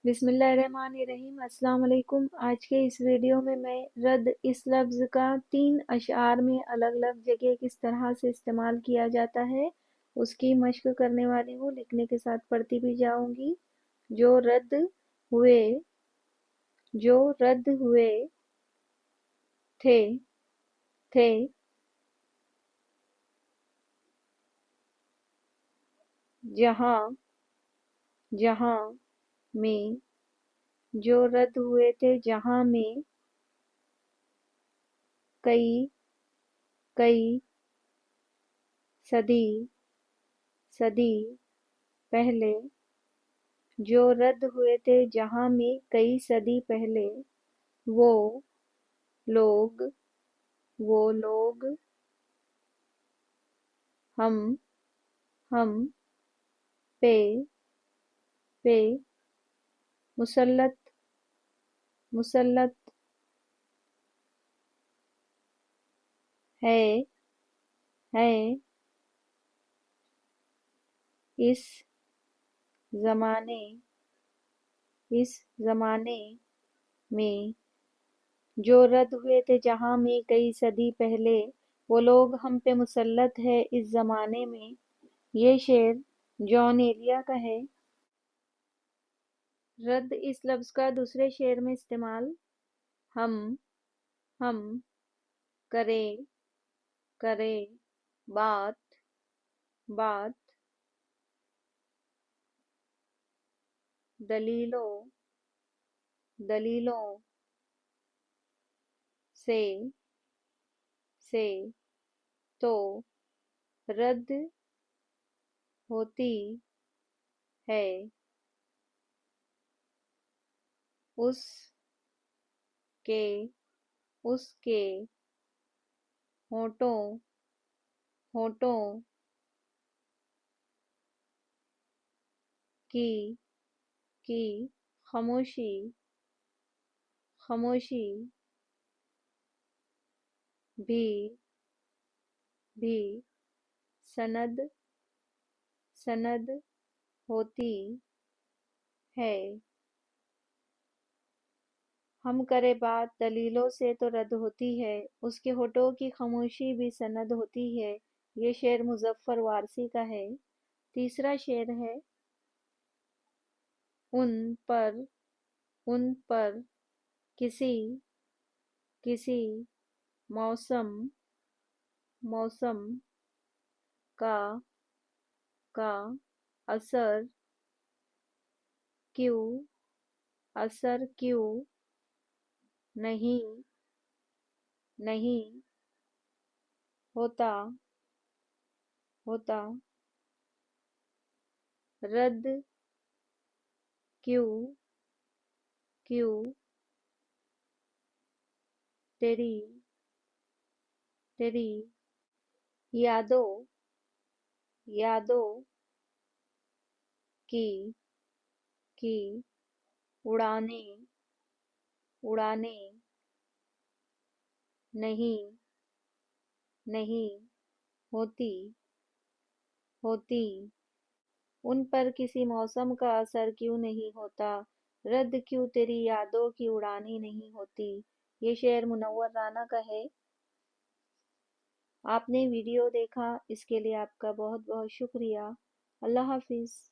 بسم اللہ الرحمن الرحیم۔ السلام علیکم۔ آج کے اس ویڈیو میں رد اس لفظ کا 3 اشعار میں الگ الگ جگہ کس طرح سے استعمال کیا جاتا ہے اس کی مشق کرنے والی ہوں، لکھنے کے ساتھ پڑھتی بھی جاؤں گی۔ جو رد ہوئے تھے تھے جہاں میں، جو رد ہوئے تھے جہاں میں کئی صدی پہلے، جو رد ہوئے تھے جہاں میں کئی صدی پہلے، وہ لوگ ہم پہ مسلط ہیں۔ اس زمانے میں، جو رد ہوئے تھے جہاں میں کئی صدی پہلے، وہ لوگ ہم پہ مسلط ہے اس زمانے میں۔ یہ شعر جان ایلیا کا ہے۔ رد اس لفظ کا دوسرے شعر میں استعمال: ہم کرے بات دلیلوں سے تو رد ہوتی ہے اس کے ہونٹوں کی خاموشی بھی سند ہوتی ہے۔ ہم کرے بات دلیلوں سے تو رد ہوتی ہے، اس کے ہونٹوں کی خاموشی بھی سند ہوتی ہے۔ یہ شعر مظفر وارثی کا ہے۔ تیسرا شعر ہے: ان پر کسی موسم کا اثر کیوں نہیں ہوتا؟ رد کیوں تیری یادوں کی اڑانے نہیں ہوتی؟ ان پر کسی موسم کا اثر کیوں نہیں ہوتا؟ رد کیوں تیری یادوں کی اڑانی نہیں ہوتی؟ یہ شعر منور رانا کا ہے۔ آپ نے ویڈیو دیکھا، اس کے لیے آپ کا بہت بہت شکریہ۔ اللہ حافظ۔